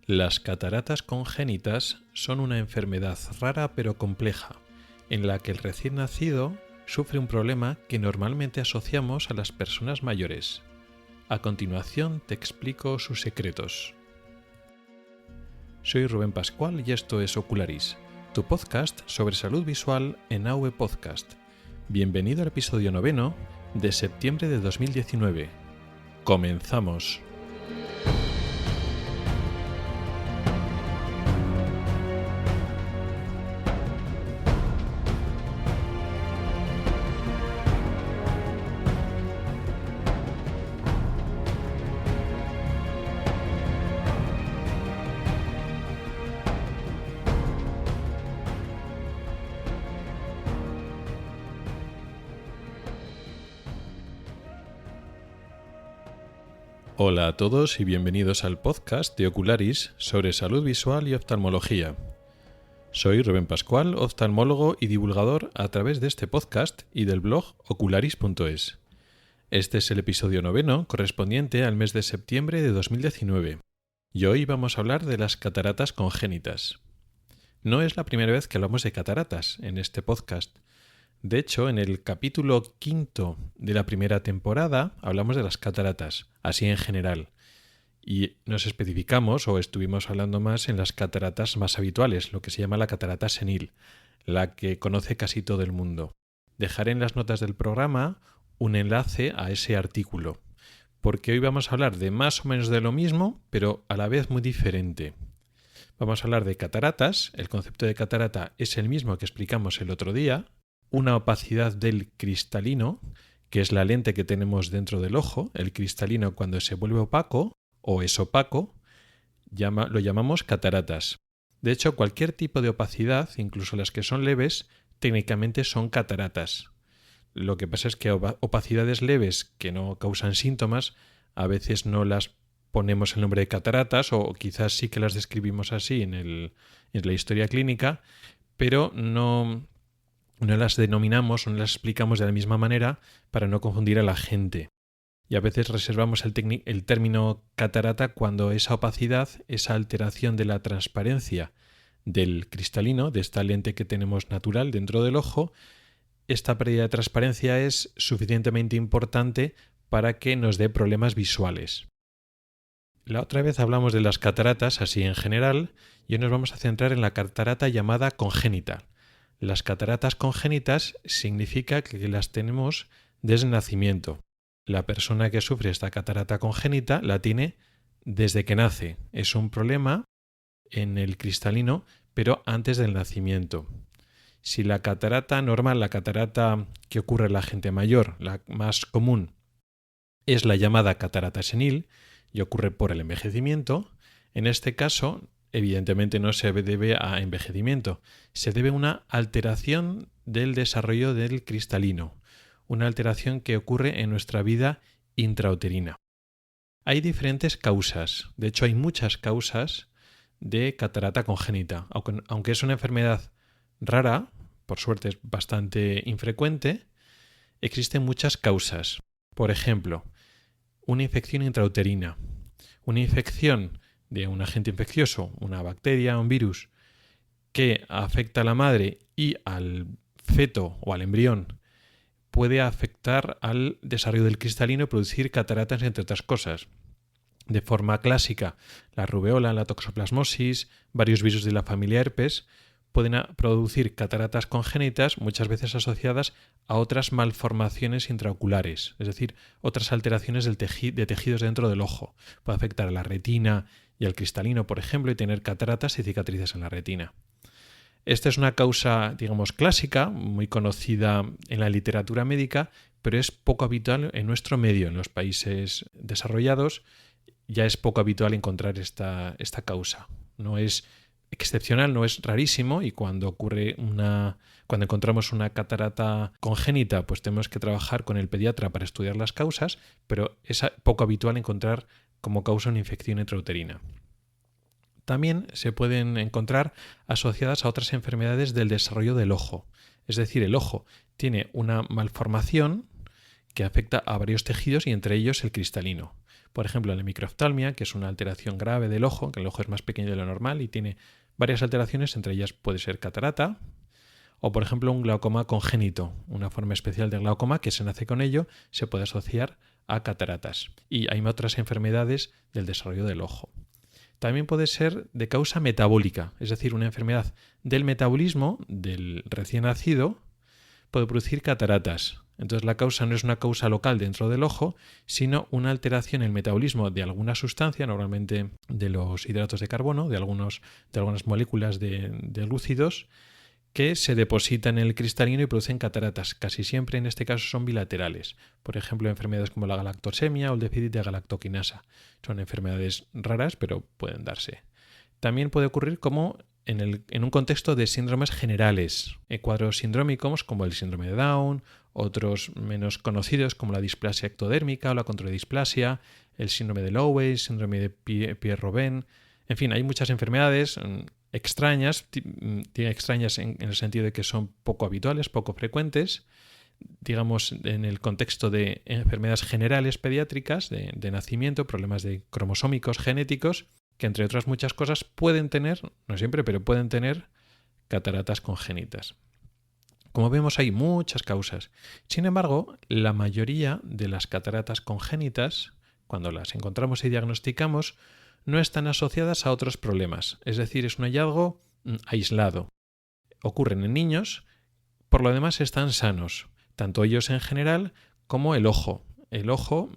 Las cataratas congénitas son una enfermedad rara pero compleja, en la que el recién nacido sufre un problema que normalmente asociamos a las personas mayores. A continuación te explico sus secretos. Soy Rubén Pascual y esto es Ocularis, tu podcast sobre salud visual en AV Podcast. Bienvenido al episodio 9 de septiembre de 2019. ¡Comenzamos! Hola a todos y bienvenidos al podcast de Ocularis sobre salud visual y oftalmología. Soy Rubén Pascual, oftalmólogo y divulgador a través de este podcast y del blog ocularis.es. Este es el episodio 9 correspondiente al mes de septiembre de 2019 y hoy vamos a hablar de las cataratas congénitas. No es la primera vez que hablamos de cataratas en este podcast. De hecho, en el capítulo 5 de la primera temporada hablamos de las cataratas, así en general, y nos especificamos o estuvimos hablando más en las cataratas más habituales, lo que se llama la catarata senil, la que conoce casi todo el mundo. Dejaré en las notas del programa un enlace a ese artículo, porque hoy vamos a hablar de más o menos de lo mismo, pero a la vez muy diferente. Vamos a hablar de cataratas. El concepto de catarata es el mismo que explicamos el otro día. Una opacidad del cristalino, que es la lente que tenemos dentro del ojo. El cristalino, cuando se vuelve opaco o es opaco, lo llamamos cataratas. De hecho, cualquier tipo de opacidad, incluso las que son leves, técnicamente son cataratas. Lo que pasa es que opacidades leves que no causan síntomas, a veces no las ponemos el nombre de cataratas o quizás sí que las describimos así en la historia clínica, pero no las denominamos o no las explicamos de la misma manera para no confundir a la gente. Y a veces reservamos el término catarata cuando esa opacidad, esa alteración de la transparencia del cristalino, de esta lente que tenemos natural dentro del ojo, esta pérdida de transparencia es suficientemente importante para que nos dé problemas visuales. La otra vez hablamos de las cataratas así en general y hoy nos vamos a centrar en la catarata llamada congénita. Las cataratas congénitas significa que las tenemos desde el nacimiento. La persona que sufre esta catarata congénita la tiene desde que nace. Es un problema en el cristalino, pero antes del nacimiento. Si la catarata normal, la catarata que ocurre en la gente mayor, la más común, es la llamada catarata senil y ocurre por el envejecimiento, en este caso evidentemente no se debe a envejecimiento, se debe a una alteración del desarrollo del cristalino, una alteración que ocurre en nuestra vida intrauterina. Hay diferentes causas, de hecho hay muchas causas de catarata congénita, aunque es una enfermedad rara, por suerte es bastante infrecuente, existen muchas causas. Por ejemplo, una infección intrauterina, una infección de un agente infeccioso, una bacteria, un virus, que afecta a la madre y al feto o al embrión, puede afectar al desarrollo del cristalino y producir cataratas, entre otras cosas. De forma clásica, la rubeola, la toxoplasmosis, varios virus de la familia herpes pueden producir cataratas congénitas, muchas veces asociadas a otras malformaciones intraoculares, es decir, otras alteraciones de tejidos dentro del ojo. Puede afectar a la retina y al cristalino, por ejemplo, y tener cataratas y cicatrices en la retina. Esta es una causa, digamos, clásica, muy conocida en la literatura médica, pero es poco habitual en nuestro medio. En los países desarrollados ya es poco habitual encontrar esta causa. No es excepcional, no es rarísimo, y cuando encontramos una catarata congénita, pues tenemos que trabajar con el pediatra para estudiar las causas, pero es poco habitual encontrar como causa una infección intrauterina. También se pueden encontrar asociadas a otras enfermedades del desarrollo del ojo. Es decir, el ojo tiene una malformación que afecta a varios tejidos y entre ellos el cristalino. Por ejemplo, la microftalmia, que es una alteración grave del ojo, que el ojo es más pequeño de lo normal y tiene varias alteraciones, entre ellas puede ser catarata, o por ejemplo un glaucoma congénito, una forma especial de glaucoma que se nace con ello, se puede asociar a cataratas. Y hay otras enfermedades del desarrollo del ojo. También puede ser de causa metabólica, es decir, una enfermedad del metabolismo del recién nacido puede producir cataratas. Entonces la causa no es una causa local dentro del ojo, sino una alteración en el metabolismo de alguna sustancia, normalmente de los hidratos de carbono, de algunas moléculas de glúcidos, que se depositan en el cristalino y producen cataratas. Casi siempre en este caso son bilaterales. Por ejemplo, enfermedades como la galactosemia o el déficit de galactoquinasa. Son enfermedades raras, pero pueden darse. También puede ocurrir como en un contexto de síndromes generales, cuadros sindrómicos como el síndrome de Down, otros menos conocidos como la displasia ectodérmica o la controledisplasia, el síndrome de Lowe, síndrome de Pierre-Robin. En fin, hay muchas enfermedades extrañas en el sentido de que son poco habituales, poco frecuentes, digamos en el contexto de enfermedades generales pediátricas, de nacimiento, problemas de cromosómicos genéticos, que entre otras muchas cosas pueden tener, no siempre, pero pueden tener cataratas congénitas. Como vemos, hay muchas causas. Sin embargo, la mayoría de las cataratas congénitas, cuando las encontramos y diagnosticamos, no están asociadas a otros problemas. Es decir, es un hallazgo aislado. Ocurren en niños, por lo demás están sanos, tanto ellos en general como el ojo. El ojo,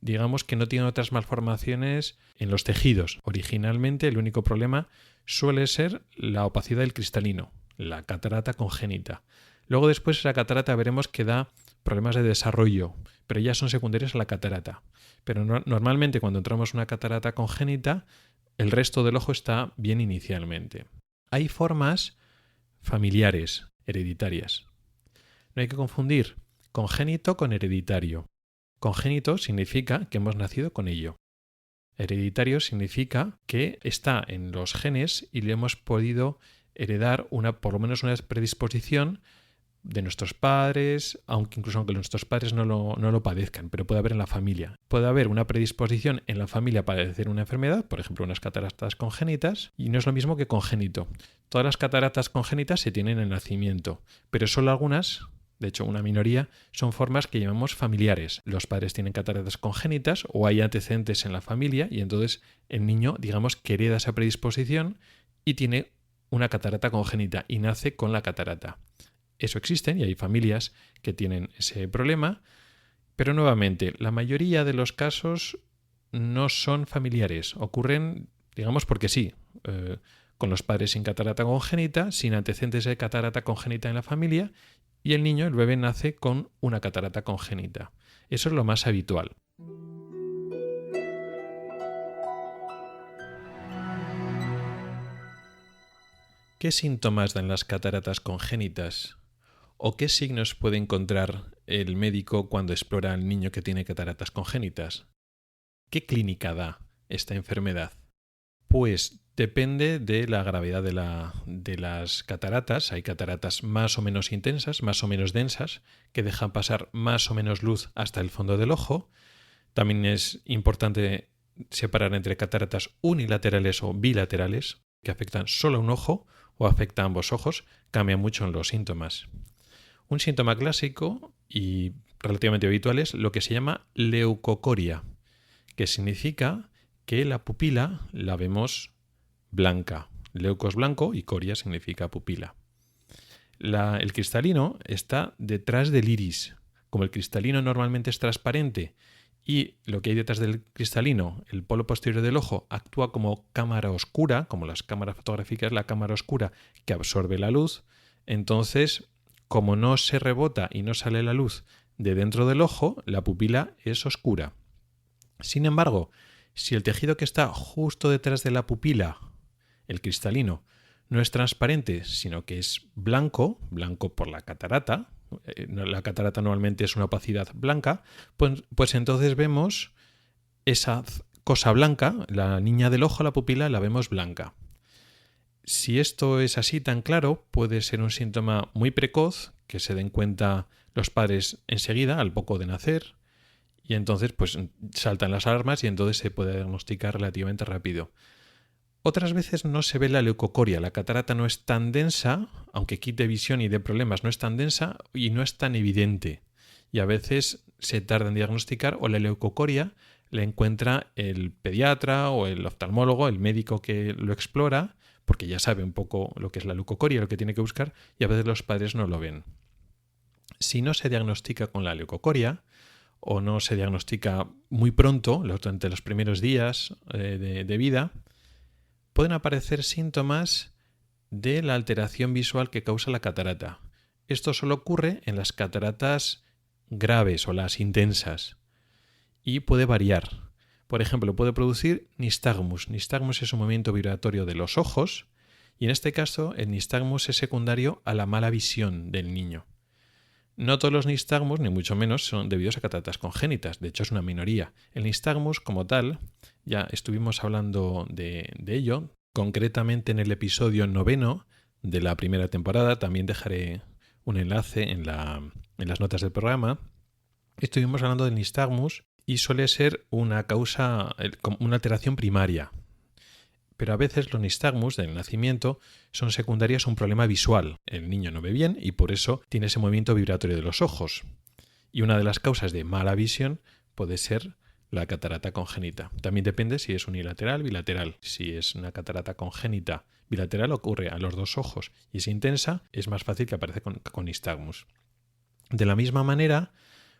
digamos que no tiene otras malformaciones en los tejidos. Originalmente el único problema suele ser la opacidad del cristalino, la catarata congénita. Luego después esa catarata veremos que da problemas de desarrollo, pero ya son secundarios a la catarata. Pero normalmente cuando entramos una catarata congénita, el resto del ojo está bien inicialmente. Hay formas familiares, hereditarias. No hay que confundir congénito con hereditario. Congénito significa que hemos nacido con ello. Hereditario significa que está en los genes y le hemos podido heredar por lo menos una predisposición de nuestros padres, aunque nuestros padres no lo padezcan, pero puede haber en la familia. Puede haber una predisposición en la familia a padecer una enfermedad, por ejemplo, unas cataratas congénitas, y no es lo mismo que congénito. Todas las cataratas congénitas se tienen en el nacimiento, pero solo algunas, de hecho una minoría, son formas que llamamos familiares. Los padres tienen cataratas congénitas o hay antecedentes en la familia y entonces el niño, digamos, que hereda esa predisposición y tiene una catarata congénita y nace con la catarata. Eso existen y hay familias que tienen ese problema, pero nuevamente, la mayoría de los casos no son familiares. Ocurren, digamos, porque sí, con los padres sin catarata congénita, sin antecedentes de catarata congénita en la familia, y el niño, el bebé, nace con una catarata congénita. Eso es lo más habitual. ¿Qué síntomas dan las cataratas congénitas? ¿O qué signos puede encontrar el médico cuando explora al niño que tiene cataratas congénitas? ¿Qué clínica da esta enfermedad? Pues depende de la gravedad de las cataratas. Hay cataratas más o menos intensas, más o menos densas, que dejan pasar más o menos luz hasta el fondo del ojo. También es importante separar entre cataratas unilaterales o bilaterales, que afectan solo a un ojo o afectan a ambos ojos. Cambia mucho en los síntomas. Un síntoma clásico y relativamente habitual es lo que se llama leucocoria, que significa que la pupila la vemos blanca. Leuco es blanco y coria significa pupila. El cristalino está detrás del iris. Como el cristalino normalmente es transparente y lo que hay detrás del cristalino, el polo posterior del ojo, actúa como cámara oscura, como las cámaras fotográficas, la cámara oscura que absorbe la luz, entonces, como no se rebota y no sale la luz de dentro del ojo, la pupila es oscura. Sin embargo, si el tejido que está justo detrás de la pupila, el cristalino, no es transparente, sino que es blanco por la catarata, la catarata normalmente es una opacidad blanca, pues entonces vemos esa cosa blanca, la niña del ojo, la pupila, la vemos blanca. Si esto es así tan claro, puede ser un síntoma muy precoz, que se den cuenta los padres enseguida, al poco de nacer, y entonces pues saltan las alarmas y entonces se puede diagnosticar relativamente rápido. Otras veces no se ve la leucocoria, la catarata no es tan densa, aunque quite visión y dé problemas, no es tan densa y no es tan evidente. Y a veces se tarda en diagnosticar o la leucocoria la encuentra el pediatra o el oftalmólogo, el médico que lo explora, porque ya sabe un poco lo que es la leucocoria, lo que tiene que buscar, y a veces los padres no lo ven. Si no se diagnostica con la leucocoria o no se diagnostica muy pronto, durante los primeros días de vida, pueden aparecer síntomas de la alteración visual que causa la catarata. Esto solo ocurre en las cataratas graves o las intensas y puede variar. Por ejemplo, puede producir nistagmus. Nistagmus es un movimiento vibratorio de los ojos y en este caso el nistagmus es secundario a la mala visión del niño. No todos los nistagmus, ni mucho menos, son debidos a cataratas congénitas. De hecho, es una minoría. El nistagmus, como tal, ya estuvimos hablando de ello, concretamente en el episodio 9 de la primera temporada. También dejaré un enlace en las notas del programa. Estuvimos hablando del nistagmus y suele ser una causa, una alteración primaria. Pero a veces los nistagmus del nacimiento son secundarios a un problema visual. El niño no ve bien y por eso tiene ese movimiento vibratorio de los ojos. Y una de las causas de mala visión puede ser la catarata congénita. También depende si es unilateral o bilateral. Si es una catarata congénita bilateral ocurre a los dos ojos y es intensa, es más fácil que aparezca con nistagmus. De la misma manera,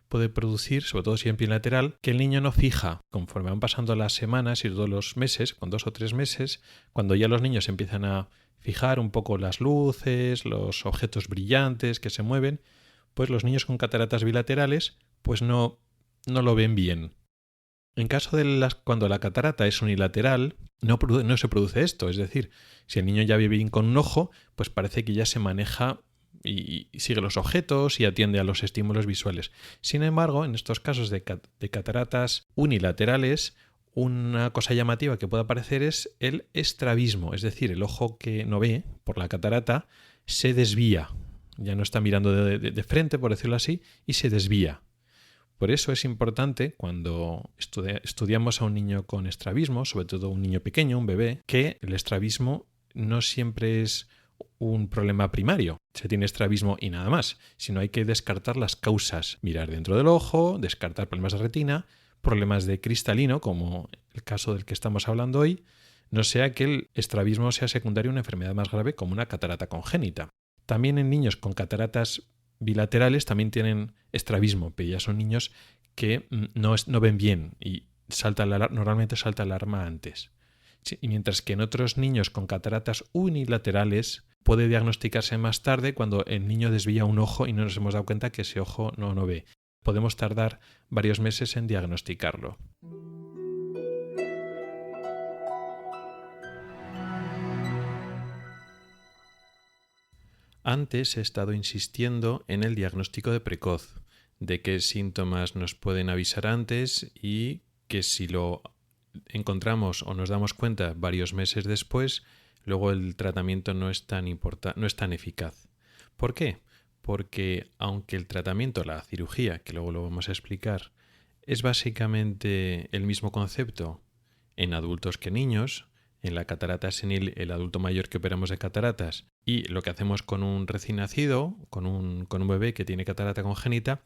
puede producir, sobre todo si es bilateral, que el niño no fija. Conforme van pasando las semanas y todos los meses, con 2 o 3 meses, cuando ya los niños empiezan a fijar un poco las luces, los objetos brillantes que se mueven, pues los niños con cataratas bilaterales pues no lo ven bien. En caso de cuando la catarata es unilateral, no se produce esto. Es decir, si el niño ya ve bien con un ojo, pues parece que ya se maneja y sigue los objetos y atiende a los estímulos visuales. Sin embargo, en estos casos de cataratas unilaterales, una cosa llamativa que puede aparecer es el estrabismo, es decir, el ojo que no ve por la catarata se desvía. Ya no está mirando de frente, por decirlo así, y se desvía. Por eso es importante cuando estudiamos a un niño con estrabismo, sobre todo un niño pequeño, un bebé, que el estrabismo no siempre es un problema primario. Se tiene estrabismo y nada más, sino hay que descartar las causas, mirar dentro del ojo, descartar problemas de retina, problemas de cristalino, como el caso del que estamos hablando hoy, no sea que el estrabismo sea secundario a una enfermedad más grave como una catarata congénita. También en niños con cataratas bilaterales también tienen estrabismo, pero ya son niños que no ven bien y normalmente salta alarma antes. Y mientras que en otros niños con cataratas unilaterales puede diagnosticarse más tarde cuando el niño desvía un ojo y no nos hemos dado cuenta que ese ojo no ve. Podemos tardar varios meses en diagnosticarlo. Antes he estado insistiendo en el diagnóstico de precoz, de qué síntomas nos pueden avisar antes y que si lo encontramos o nos damos cuenta varios meses después, luego el tratamiento no es tan eficaz. ¿Por qué? Porque aunque el tratamiento, la cirugía, que luego lo vamos a explicar, es básicamente el mismo concepto en adultos que niños, en la catarata senil, el adulto mayor que operamos de cataratas, y lo que hacemos con un recién nacido, con un bebé que tiene catarata congénita,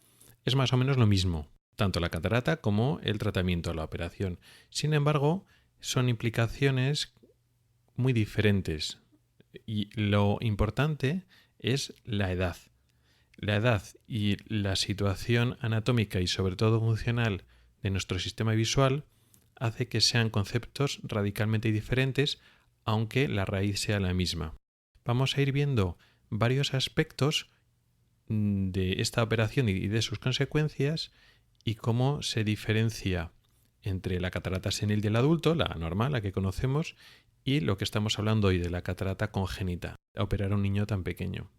es más o menos lo mismo, tanto la catarata como el tratamiento, la operación. Sin embargo, son implicaciones muy diferentes y lo importante es la edad. La edad y la situación anatómica y sobre todo funcional de nuestro sistema visual hace que sean conceptos radicalmente diferentes, aunque la raíz sea la misma. Vamos a ir viendo varios aspectos de esta operación y de sus consecuencias y cómo se diferencia entre la catarata senil del adulto, la normal, la que conocemos, y lo que estamos hablando hoy de la catarata congénita, operar a un niño tan pequeño.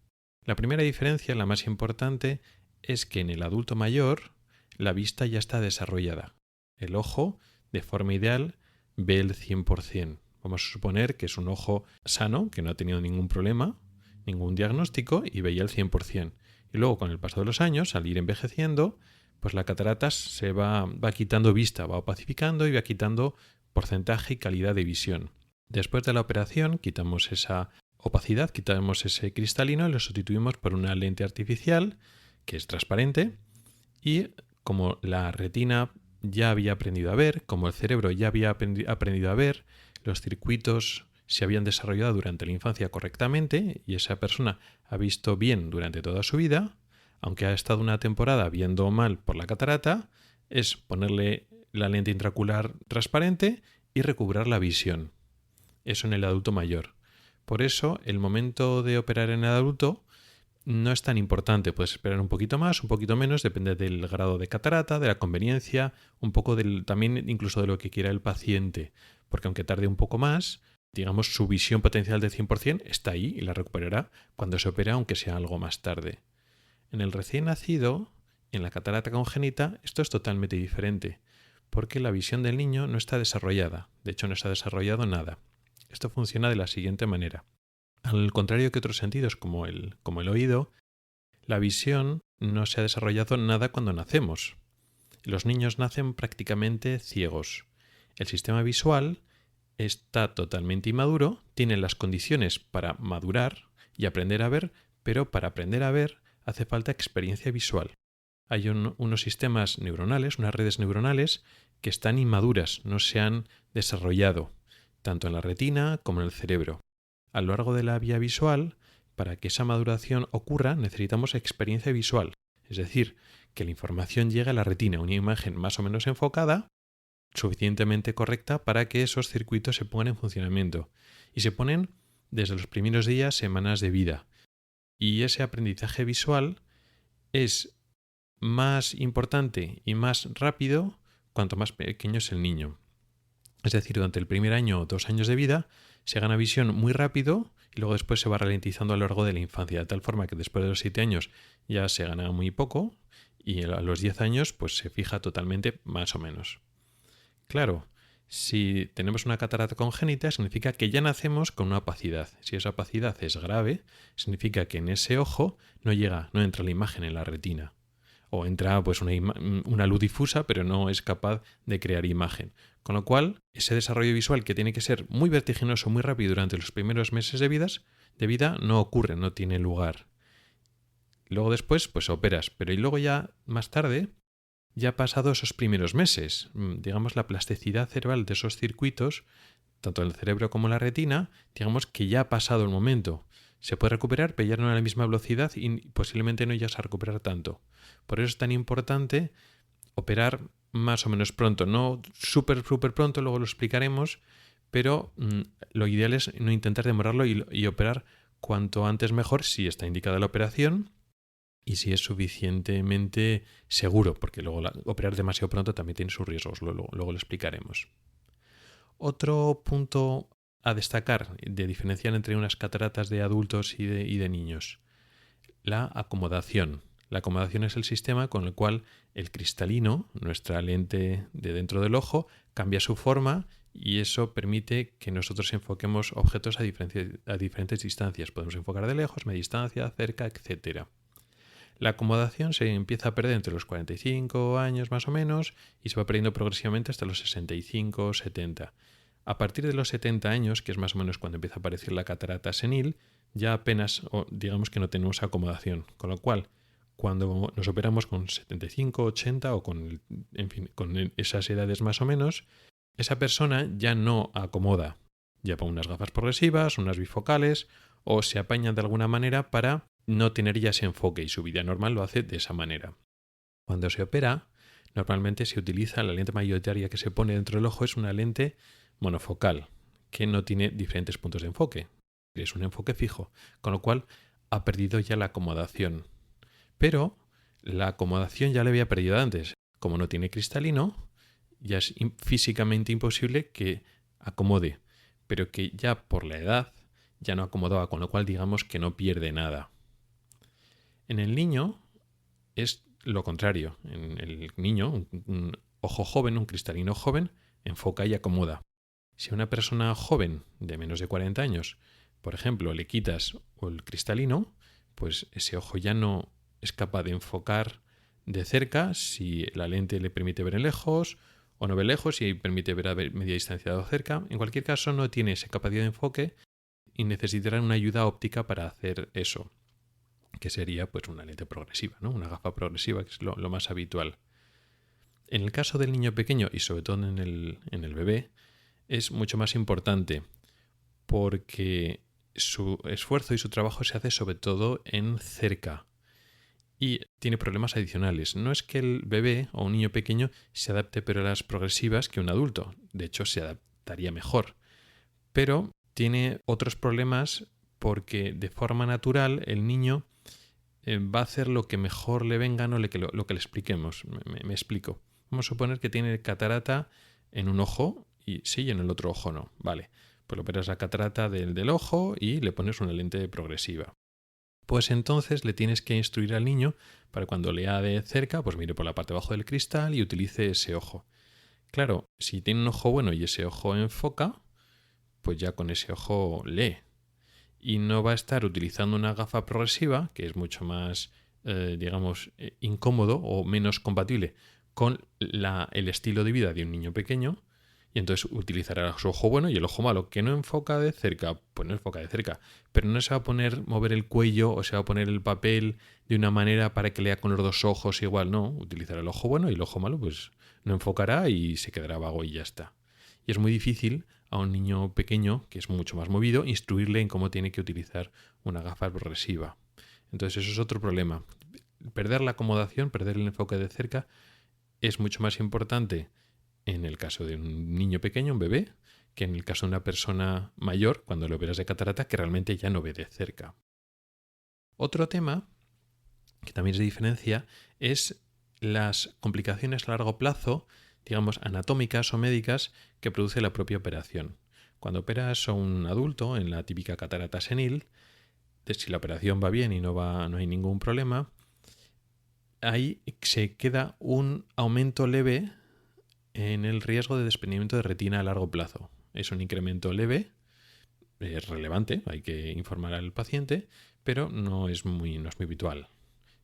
La primera diferencia, la más importante, es que en el adulto mayor la vista ya está desarrollada. El ojo, de forma ideal, ve el 100%. Vamos a suponer que es un ojo sano, que no ha tenido ningún problema, ningún diagnóstico y veía el 100%. Y luego, con el paso de los años, al ir envejeciendo, pues la catarata se va quitando vista, va opacificando y va quitando porcentaje y calidad de visión. Después de la operación, quitamos esa opacidad, quitamos ese cristalino y lo sustituimos por una lente artificial que es transparente, y como la retina ya había aprendido a ver, como el cerebro ya había aprendido a ver, los circuitos se habían desarrollado durante la infancia correctamente y esa persona ha visto bien durante toda su vida, aunque ha estado una temporada viendo mal por la catarata, es ponerle la lente intraocular transparente y recuperar la visión. Eso en el adulto mayor. Por eso, el momento de operar en el adulto no es tan importante. Puedes esperar un poquito más, un poquito menos, depende del grado de catarata, de la conveniencia, un poco también incluso de lo que quiera el paciente. Porque aunque tarde un poco más, digamos, su visión potencial de 100% está ahí y la recuperará cuando se opera, aunque sea algo más tarde. En el recién nacido, en la catarata congénita, esto es totalmente diferente, porque la visión del niño no está desarrollada. De hecho, no está desarrollado nada. Esto funciona de la siguiente manera. Al contrario que otros sentidos como el oído, la visión no se ha desarrollado nada cuando nacemos. Los niños nacen prácticamente ciegos. El sistema visual está totalmente inmaduro, tiene las condiciones para madurar y aprender a ver, pero para aprender a ver hace falta experiencia visual. Hay unos sistemas neuronales, unas redes neuronales que están inmaduras, no se han desarrollado, tanto en la retina como en el cerebro. A lo largo de la vía visual, para que esa maduración ocurra, necesitamos experiencia visual, es decir, que la información llegue a la retina, una imagen más o menos enfocada, suficientemente correcta para que esos circuitos se pongan en funcionamiento. Y se ponen desde los primeros días, semanas de vida. Y ese aprendizaje visual es más importante y más rápido cuanto más pequeño es el niño. Es decir, durante el primer año o 2 años de vida se gana visión muy rápido y luego después se va ralentizando a lo largo de la infancia, de tal forma que después de los 7 años ya se gana muy poco y a los 10 años pues se fija totalmente más o menos. Claro, si tenemos una catarata congénita significa que ya nacemos con una opacidad. Si esa opacidad es grave, significa que en ese ojo no entra la imagen en la retina. O entra pues una luz difusa, pero no es capaz de crear imagen. Con lo cual, ese desarrollo visual que tiene que ser muy vertiginoso, muy rápido durante los primeros meses de vida no ocurre, no tiene lugar. Luego después, pues operas, pero y luego ya más tarde, ya pasado esos primeros meses, digamos la plasticidad cerebral de esos circuitos, tanto en el cerebro como en la retina, digamos que ya ha pasado el momento. Se puede recuperar, pero ya no a la misma velocidad y posiblemente no llegas a recuperar tanto. Por eso es tan importante operar más o menos pronto, no súper pronto, luego lo explicaremos, pero lo ideal es no intentar demorarlo y operar cuanto antes mejor si está indicada la operación y si es suficientemente seguro, porque luego operar demasiado pronto también tiene sus riesgos, luego lo explicaremos. Otro punto a destacar de diferenciar entre unas cataratas de adultos y de niños: la acomodación. La acomodación es el sistema con el cual el cristalino, nuestra lente de dentro del ojo, cambia su forma y eso permite que nosotros enfoquemos objetos a diferentes distancias. Podemos enfocar de lejos, media distancia, cerca, etc. La acomodación se empieza a perder entre los 45 años más o menos y se va perdiendo progresivamente hasta los 65 o 70. A partir de los 70 años, que es más o menos cuando empieza a aparecer la catarata senil, ya apenas, digamos que no tenemos acomodación. Con lo cual, cuando nos operamos con 75, 80 o con esas edades más o menos, esa persona ya no acomoda. Lleva unas gafas progresivas, unas bifocales o se apaña de alguna manera para no tener ya ese enfoque y su vida normal lo hace de esa manera. Cuando se opera, normalmente se utiliza la lente mayoritaria que se pone dentro del ojo, es una lente monofocal que no tiene diferentes puntos de enfoque. Es un enfoque fijo, con lo cual ha perdido ya la acomodación. Pero la acomodación ya la había perdido antes. Como no tiene cristalino, ya es físicamente imposible que acomode, pero que ya por la edad ya no acomodaba, con lo cual digamos que no pierde nada. En el niño es lo contrario. En el niño, un ojo joven, un cristalino joven, enfoca y acomoda. Si a una persona joven de menos de 40 años, por ejemplo, le quitas el cristalino, pues ese ojo ya no es capaz de enfocar de cerca si la lente le permite ver en lejos o no ve lejos y permite ver a media distancia o cerca. En cualquier caso, no tiene esa capacidad de enfoque y necesitará una ayuda óptica para hacer eso, que sería pues una lente progresiva, ¿no? Una gafa progresiva, que es lo más habitual. En el caso del niño pequeño y sobre todo en el bebé, es mucho más importante porque su esfuerzo y su trabajo se hace sobre todo en cerca y tiene problemas adicionales. No es que el bebé o un niño pequeño se adapte pero a las progresivas que un adulto. De hecho, se adaptaría mejor. Pero tiene otros problemas porque de forma natural el niño va a hacer lo que mejor le venga, no lo que le expliquemos. Me explico. Vamos a suponer que tiene catarata en un ojo y sí, y en el otro ojo no. Vale, pues le operas la catarata del ojo y le pones una lente progresiva. Pues entonces le tienes que instruir al niño para cuando lea de cerca, pues mire por la parte de abajo del cristal y utilice ese ojo. Claro, si tiene un ojo bueno y ese ojo enfoca, pues ya con ese ojo lee. Y no va a estar utilizando una gafa progresiva, que es mucho más, incómodo o menos compatible con el estilo de vida de un niño pequeño, y entonces utilizará su ojo bueno y el ojo malo, que no enfoca de cerca, pues no enfoca de cerca, pero no se va a mover el cuello o se va a poner el papel de una manera para que lea con los dos ojos igual, no, utilizará el ojo bueno y el ojo malo pues no enfocará y se quedará vago y ya está. Y es muy difícil a un niño pequeño, que es mucho más movido, instruirle en cómo tiene que utilizar una gafa progresiva. Entonces eso es otro problema. Perder la acomodación, perder el enfoque de cerca, es mucho más importante en el caso de un niño pequeño, un bebé, que en el caso de una persona mayor, cuando lo operas de catarata, que realmente ya no ve de cerca. Otro tema, que también se diferencia, es las complicaciones a largo plazo, digamos, anatómicas o médicas que produce la propia operación. Cuando operas a un adulto en la típica catarata senil, si la operación va bien y no hay ningún problema, ahí se queda un aumento leve en el riesgo de desprendimiento de retina a largo plazo. Es un incremento leve, es relevante, hay que informar al paciente, pero no es muy habitual.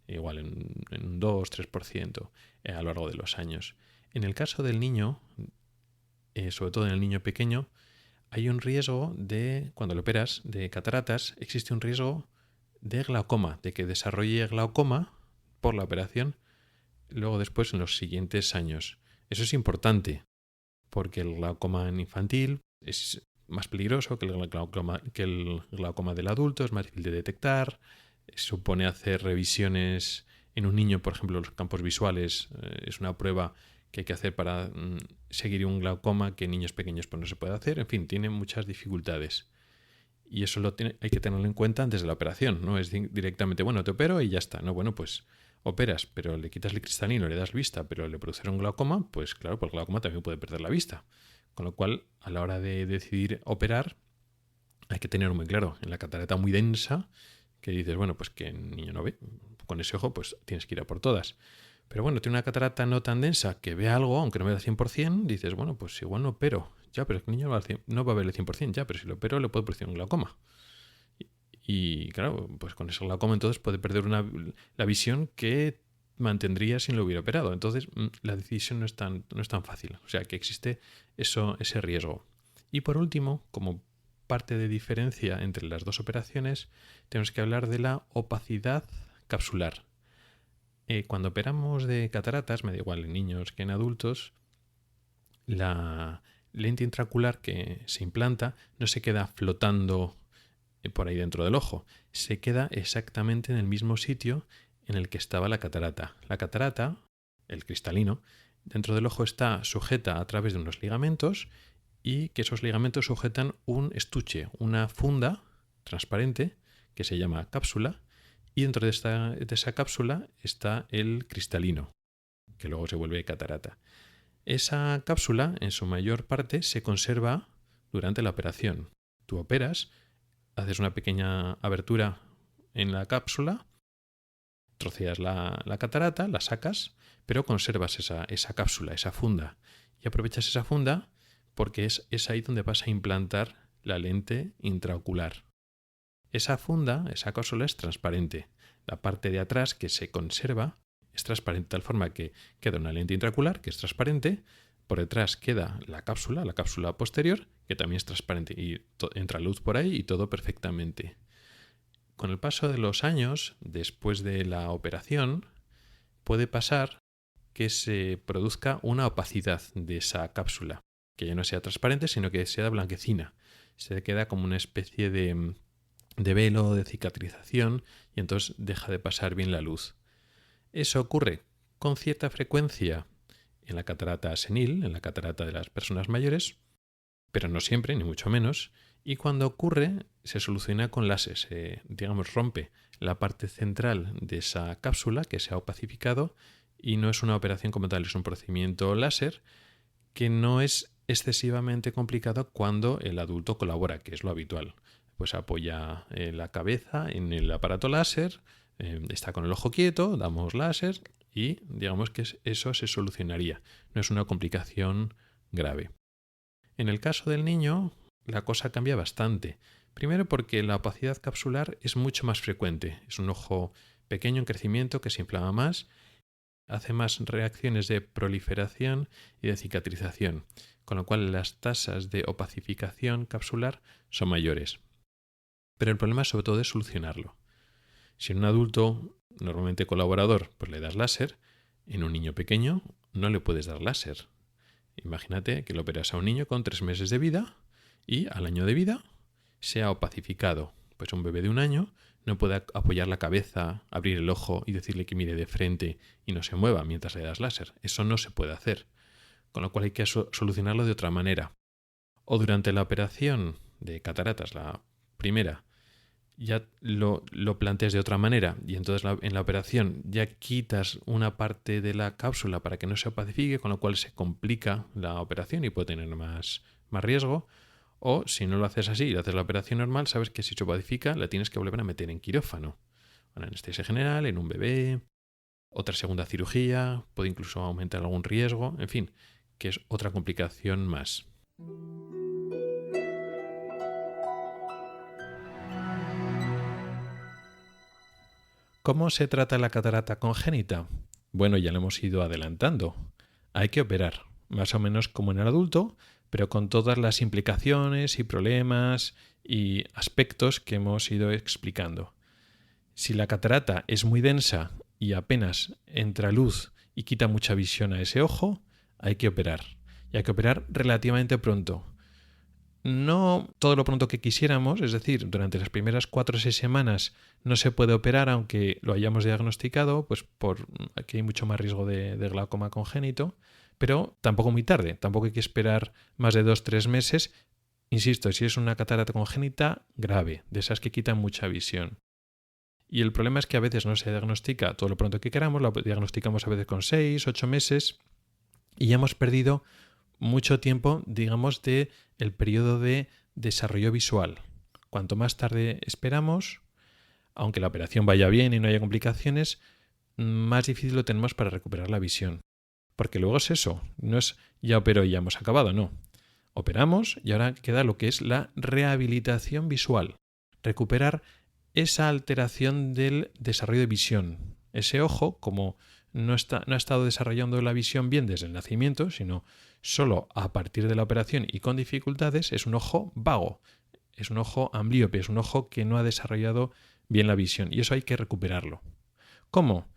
Igual en un 2-3% a lo largo de los años. En el caso del niño, sobre todo en el niño pequeño, hay un riesgo de, cuando lo operas de cataratas, existe un riesgo de glaucoma, de que desarrolle glaucoma por la operación luego después en los siguientes años. Eso es importante porque el glaucoma infantil es más peligroso que el glaucoma del adulto, es más difícil de detectar, supone hacer revisiones en un niño, por ejemplo, los campos visuales, es una prueba que hay que hacer para seguir un glaucoma que en niños pequeños pues no se puede hacer. En fin, tiene muchas dificultades. Y eso hay que tenerlo en cuenta antes de la operación. No es directamente, bueno, te opero y ya está. No, bueno, pues operas, pero le quitas el cristalino, le das vista, pero le produce un glaucoma, pues claro, por el glaucoma también puede perder la vista. Con lo cual, a la hora de decidir operar, hay que tener muy claro, en la catarata muy densa, que dices, bueno, pues que el niño no ve, con ese ojo pues tienes que ir a por todas. Pero bueno, tiene una catarata no tan densa que ve algo, aunque no vea al 100%, dices, bueno, pues igual no opero. Ya, pero el niño no va a ver el 100%, ya, pero si lo opero le puede producir un glaucoma. Y claro, pues con ese glaucoma entonces puede perder la visión que mantendría si no lo hubiera operado. Entonces la decisión no es tan fácil. O sea que existe ese riesgo. Y por último, como parte de diferencia entre las dos operaciones, tenemos que hablar de la opacidad capsular. Cuando operamos de cataratas, me da igual en niños que en adultos, la lente intraocular que se implanta no se queda flotando por ahí dentro del ojo, se queda exactamente en el mismo sitio en el que estaba la catarata. La catarata, el cristalino, dentro del ojo está sujeta a través de unos ligamentos y que esos ligamentos sujetan un estuche, una funda transparente que se llama cápsula, y dentro de esa cápsula está el cristalino, que luego se vuelve catarata. Esa cápsula, en su mayor parte, se conserva durante la operación. Tú operas, haces una pequeña abertura en la cápsula, troceas la catarata, la sacas, pero conservas esa cápsula, esa funda, y aprovechas esa funda porque es ahí donde vas a implantar la lente intraocular. Esa funda, esa cápsula es transparente. La parte de atrás que se conserva es transparente de tal forma que queda una lente intraocular que es transparente, por detrás queda la cápsula posterior, que también es transparente y entra luz por ahí y todo perfectamente. Con el paso de los años, después de la operación, puede pasar que se produzca una opacidad de esa cápsula, que ya no sea transparente, sino que sea blanquecina. Se queda como una especie de velo, de cicatrización, y entonces deja de pasar bien la luz. Eso ocurre con cierta frecuencia en la catarata senil, en la catarata de las personas mayores, pero no siempre, ni mucho menos, y cuando ocurre se soluciona con láser, se rompe la parte central de esa cápsula que se ha opacificado y no es una operación como tal, es un procedimiento láser que no es excesivamente complicado cuando el adulto colabora, que es lo habitual. Pues apoya la cabeza en el aparato láser, está con el ojo quieto, damos láser y digamos que eso se solucionaría. No es una complicación grave. En el caso del niño, la cosa cambia bastante. Primero porque la opacidad capsular es mucho más frecuente. Es un ojo pequeño en crecimiento que se inflama más, hace más reacciones de proliferación y de cicatrización, con lo cual las tasas de opacificación capsular son mayores. Pero el problema es sobre todo de solucionarlo. Si en un adulto normalmente colaborador pues le das láser, en un niño pequeño no le puedes dar láser. Imagínate que lo operas a un niño con 3 meses de vida y al año de vida se ha opacificado. Pues un bebé de 1 año no puede apoyar la cabeza, abrir el ojo y decirle que mire de frente y no se mueva mientras le das láser. Eso no se puede hacer. Con lo cual hay que solucionarlo de otra manera. O durante la operación de cataratas, la primera, ya lo planteas de otra manera y entonces en la operación ya quitas una parte de la cápsula para que no se opacifique, con lo cual se complica la operación y puede tener más riesgo. O si no lo haces así y lo haces la operación normal, sabes que si se opacifica la tienes que volver a meter en quirófano. En anestesia general, en un bebé, otra segunda cirugía, puede incluso aumentar algún riesgo, en fin, que es otra complicación más. ¿Cómo se trata la catarata congénita? Bueno, ya lo hemos ido adelantando. Hay que operar, más o menos como en el adulto, pero con todas las implicaciones y problemas y aspectos que hemos ido explicando. Si la catarata es muy densa y apenas entra luz y quita mucha visión a ese ojo, hay que operar. Y hay que operar relativamente pronto. No todo lo pronto que quisiéramos, es decir, durante las primeras 4 o 6 semanas no se puede operar aunque lo hayamos diagnosticado, pues aquí hay mucho más riesgo de glaucoma congénito, pero tampoco muy tarde, tampoco hay que esperar más de 2 o 3 meses. Insisto, si es una catarata congénita grave, de esas que quitan mucha visión. Y el problema es que a veces no se diagnostica todo lo pronto que queramos, lo diagnosticamos a veces con 6, 8 meses y ya hemos perdido mucho tiempo, digamos, de el periodo de desarrollo visual. Cuanto más tarde esperamos, aunque la operación vaya bien y no haya complicaciones, más difícil lo tenemos para recuperar la visión. Porque luego es eso, no es ya opero y ya hemos acabado, no. Operamos y ahora queda lo que es la rehabilitación visual. Recuperar esa alteración del desarrollo de visión. Ese ojo, como no ha estado desarrollando la visión bien desde el nacimiento, sino solo a partir de la operación y con dificultades, es un ojo vago, es un ojo amblíope, es un ojo que no ha desarrollado bien la visión y eso hay que recuperarlo. ¿Cómo?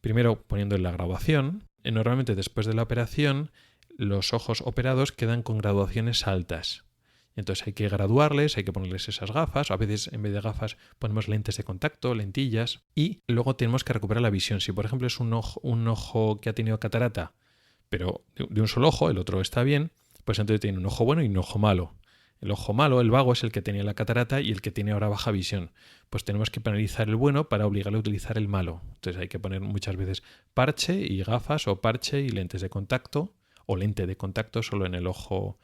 Primero poniendo en la graduación. Normalmente después de la operación los ojos operados quedan con graduaciones altas. Entonces hay que graduarles, hay que ponerles esas gafas, a veces en vez de gafas ponemos lentes de contacto, lentillas, y luego tenemos que recuperar la visión. Si por ejemplo es un ojo que ha tenido catarata, pero de un solo ojo, el otro está bien, pues entonces tiene un ojo bueno y un ojo malo. El ojo malo, el vago, es el que tenía la catarata y el que tiene ahora baja visión. Pues tenemos que penalizar el bueno para obligarle a utilizar el malo. Entonces hay que poner muchas veces parche y gafas o parche y lentes de contacto o lente de contacto solo en el ojo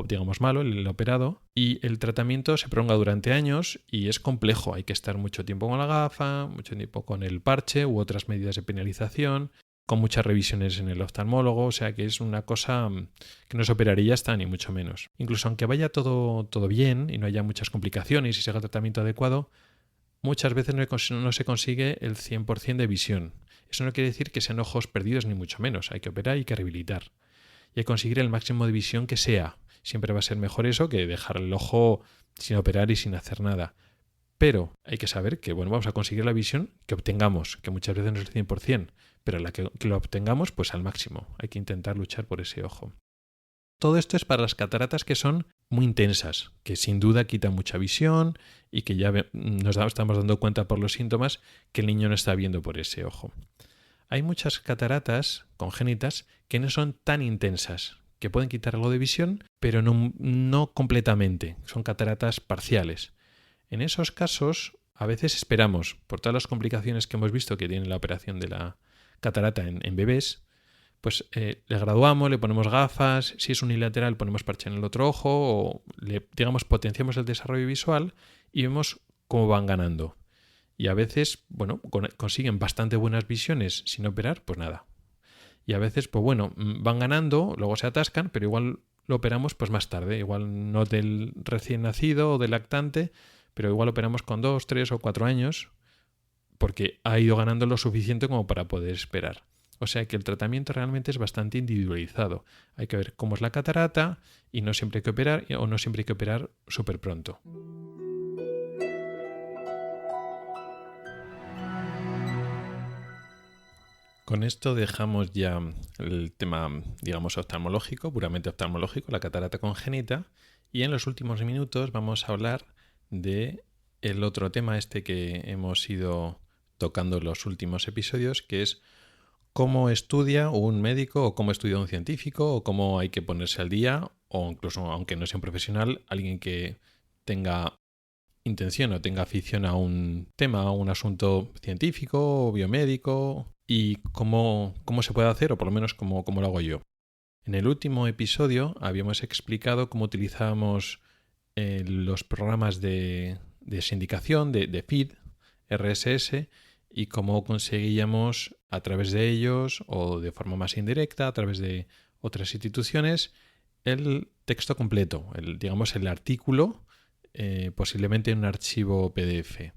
digamos malo, el operado, y el tratamiento se prolonga durante años y es complejo. Hay que estar mucho tiempo con la gafa, mucho tiempo con el parche u otras medidas de penalización, con muchas revisiones en el oftalmólogo, o sea que es una cosa que no se operaría y ya está, ni mucho menos. Incluso aunque vaya todo bien y no haya muchas complicaciones y se haga el tratamiento adecuado, muchas veces no se consigue el 100% de visión. Eso no quiere decir que sean ojos perdidos ni mucho menos. Hay que operar y hay que rehabilitar. Y hay que conseguir el máximo de visión que sea. Siempre va a ser mejor eso que dejar el ojo sin operar y sin hacer nada. Pero hay que saber que vamos a conseguir la visión que obtengamos, que muchas veces no es el 100%, pero la que lo obtengamos pues al máximo. Hay que intentar luchar por ese ojo. Todo esto es para las cataratas que son muy intensas, que sin duda quitan mucha visión y que ya estamos dando cuenta por los síntomas que el niño no está viendo por ese ojo. Hay muchas cataratas congénitas que no son tan intensas, que pueden quitar algo de visión, pero no completamente. Son cataratas parciales. En esos casos, a veces esperamos, por todas las complicaciones que hemos visto que tiene la operación de la catarata en bebés, pues le graduamos, le ponemos gafas, si es unilateral ponemos parche en el otro ojo o potenciamos el desarrollo visual y vemos cómo van ganando. Y a veces, consiguen bastante buenas visiones sin operar, pues nada. Y a veces, van ganando, luego se atascan, pero igual lo operamos pues más tarde, igual no del recién nacido o del lactante, pero igual operamos con 2, 3 o 4 años porque ha ido ganando lo suficiente como para poder esperar. O sea que el tratamiento realmente es bastante individualizado. Hay que ver cómo es la catarata y no siempre hay que operar o no siempre hay que operar súper pronto. Con esto dejamos ya el tema, oftalmológico, puramente oftalmológico, la catarata congénita, y en los últimos minutos vamos a hablar de el otro tema que hemos ido tocando en los últimos episodios, que es cómo estudia un médico o cómo estudia un científico o cómo hay que ponerse al día, o incluso, aunque no sea un profesional, alguien que tenga intención o tenga afición a un tema, a un asunto científico o biomédico, y cómo se puede hacer, o por lo menos cómo lo hago yo. En el último episodio habíamos explicado cómo utilizábamos los programas de sindicación, de feed, RSS, y cómo conseguíamos a través de ellos o de forma más indirecta, a través de otras instituciones, el texto completo, el artículo, posiblemente en un archivo PDF.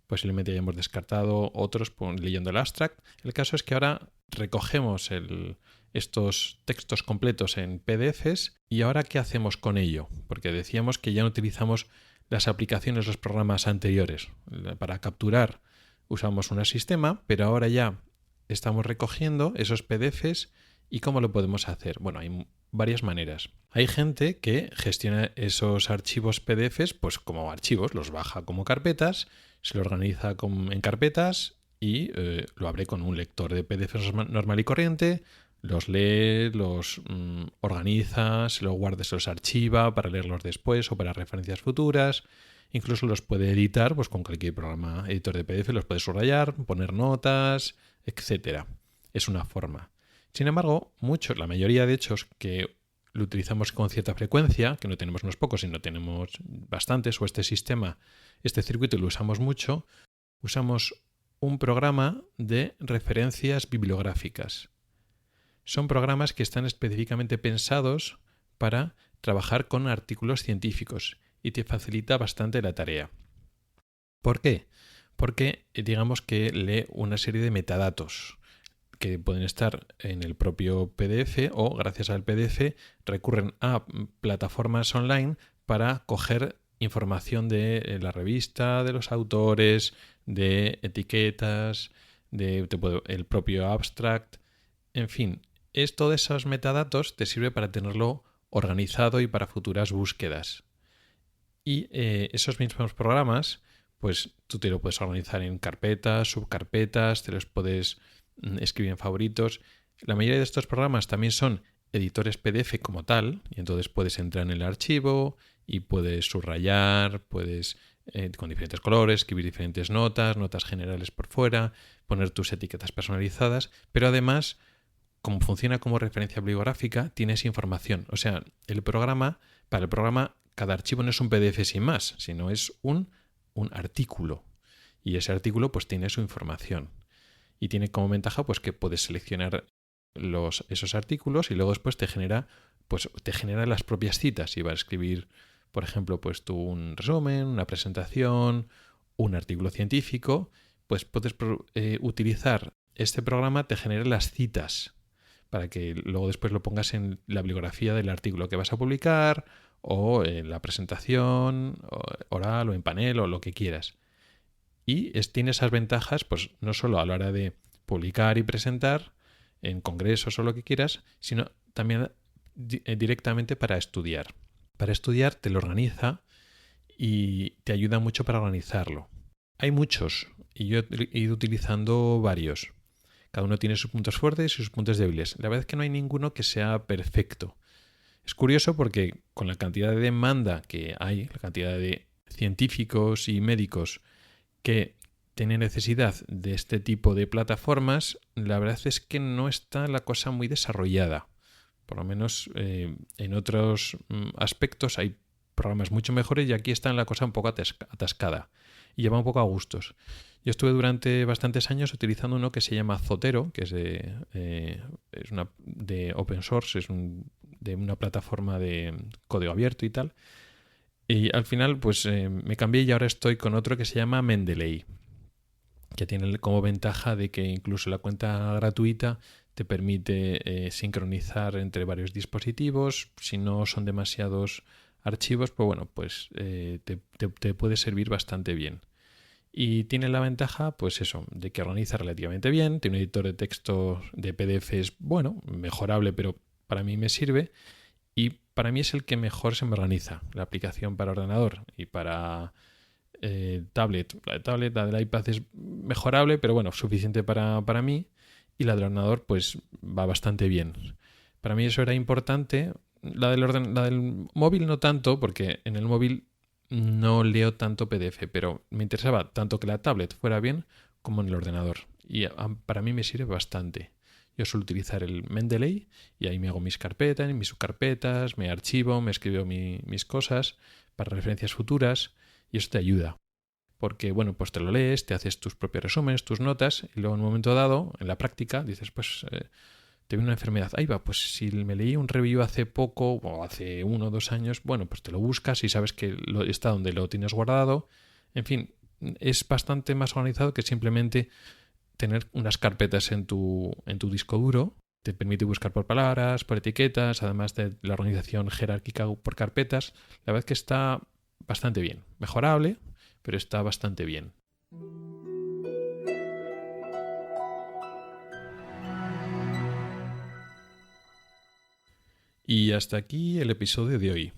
Posiblemente hayamos descartado otros leyendo el abstract. El caso es que ahora recogemos estos textos completos en PDFs y ahora ¿qué hacemos con ello? Porque decíamos que ya no utilizamos las aplicaciones, los programas anteriores. Para capturar usamos un sistema, pero ahora ya estamos recogiendo esos PDFs y ¿cómo lo podemos hacer? Bueno, hay varias maneras. Hay gente que gestiona esos archivos PDFs pues como archivos, los baja como carpetas, se lo organiza en carpetas y lo abre con un lector de PDFs normal y corriente, los lee, los organiza, se los guarda, se los archiva para leerlos después o para referencias futuras. Incluso los puede editar pues con cualquier programa editor de PDF, los puede subrayar, poner notas, etc. Es una forma. Sin embargo, la mayoría de hechos que lo utilizamos con cierta frecuencia, que no tenemos unos pocos, sino tenemos bastantes, o este circuito lo usamos mucho, usamos un programa de referencias bibliográficas. Son programas que están específicamente pensados para trabajar con artículos científicos y te facilita bastante la tarea. ¿Por qué? Porque digamos que lee una serie de metadatos que pueden estar en el propio PDF o gracias al PDF recurren a plataformas online para coger información de la revista, de los autores, de etiquetas, el propio abstract, en fin, todos esos metadatos te sirve para tenerlo organizado y para futuras búsquedas. Y esos mismos programas, pues tú te lo puedes organizar en carpetas, subcarpetas, te los puedes escribir en favoritos. La mayoría de estos programas también son editores PDF como tal, y entonces puedes entrar en el archivo y puedes subrayar, puedes con diferentes colores, escribir diferentes notas generales por fuera, poner tus etiquetas personalizadas, pero además, como funciona como referencia bibliográfica, tienes información. O sea, para el programa, cada archivo no es un PDF sin más, sino es un artículo. Y ese artículo pues tiene su información. Y tiene como ventaja pues que puedes seleccionar esos artículos y luego después te genera las propias citas y va a escribir, por ejemplo, pues tú un resumen, una presentación un artículo científico, pues puedes utilizar este programa, te genera las citas para que luego después lo pongas en la bibliografía del artículo que vas a publicar o en la presentación oral o en panel o lo que quieras. Y tiene esas ventajas, pues no solo a la hora de publicar y presentar en congresos o lo que quieras, sino también directamente para estudiar. Para estudiar te lo organiza y te ayuda mucho para organizarlo. Hay muchos y yo he ido utilizando varios. Cada uno tiene sus puntos fuertes y sus puntos débiles. La verdad es que no hay ninguno que sea perfecto. Es curioso porque con la cantidad de demanda que hay, la cantidad de científicos y médicos que tienen necesidad de este tipo de plataformas, la verdad es que no está la cosa muy desarrollada. Por lo menos en otros aspectos hay programas mucho mejores y aquí está la cosa un poco atascada y lleva un poco a gustos. Yo estuve durante bastantes años utilizando uno que se llama Zotero, que es de open source, de una plataforma de código abierto y tal. Y al final pues me cambié y ahora estoy con otro que se llama Mendeley, que tiene como ventaja de que incluso la cuenta gratuita te permite sincronizar entre varios dispositivos. Si no son demasiados archivos, pues bueno, pues te puede servir bastante bien. Y tiene la ventaja, pues eso, de que organiza relativamente bien. Tiene un editor de texto de PDFs, bueno, mejorable, pero para mí me sirve. Y para mí es el que mejor se me organiza. La aplicación para ordenador y para tablet. La del iPad es mejorable, pero bueno, suficiente para mí. Y la del ordenador, pues va bastante bien. Para mí eso era importante. La del móvil no tanto, porque en el móvil no leo tanto PDF, pero me interesaba tanto que la tablet fuera bien como en el ordenador. Y para mí me sirve bastante. Yo suelo utilizar el Mendeley y ahí me hago mis carpetas, mis subcarpetas, me archivo, me escribo mis cosas para referencias futuras y eso te ayuda. Porque, bueno, pues te lo lees, te haces tus propios resúmenes, tus notas y luego en un momento dado, en la práctica, dices, pues te viene una enfermedad. Ahí va, pues si me leí un review hace poco o hace 1 o 2 años, bueno, pues te lo buscas y sabes que está donde lo tienes guardado. En fin, es bastante más organizado que simplemente tener unas carpetas en tu disco duro. Te permite buscar por palabras, por etiquetas, además de la organización jerárquica por carpetas. La verdad es que está bastante bien. Mejorable, pero está bastante bien. Y hasta aquí el episodio de hoy.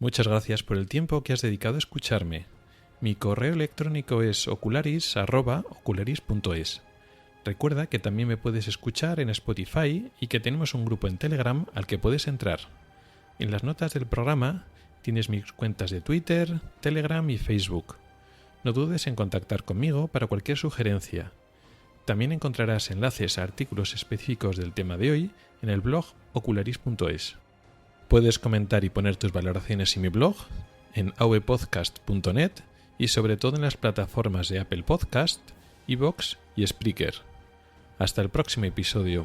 Muchas gracias por el tiempo que has dedicado a escucharme. Mi correo electrónico es ocularis@ocularis.es. Recuerda que también me puedes escuchar en Spotify y que tenemos un grupo en Telegram al que puedes entrar. En las notas del programa tienes mis cuentas de Twitter, Telegram y Facebook. No dudes en contactar conmigo para cualquier sugerencia. También encontrarás enlaces a artículos específicos del tema de hoy en el blog ocularis.es. Puedes comentar y poner tus valoraciones en mi blog, en avpodcast.net y sobre todo en las plataformas de Apple Podcast, iVoox y Spreaker. Hasta el próximo episodio.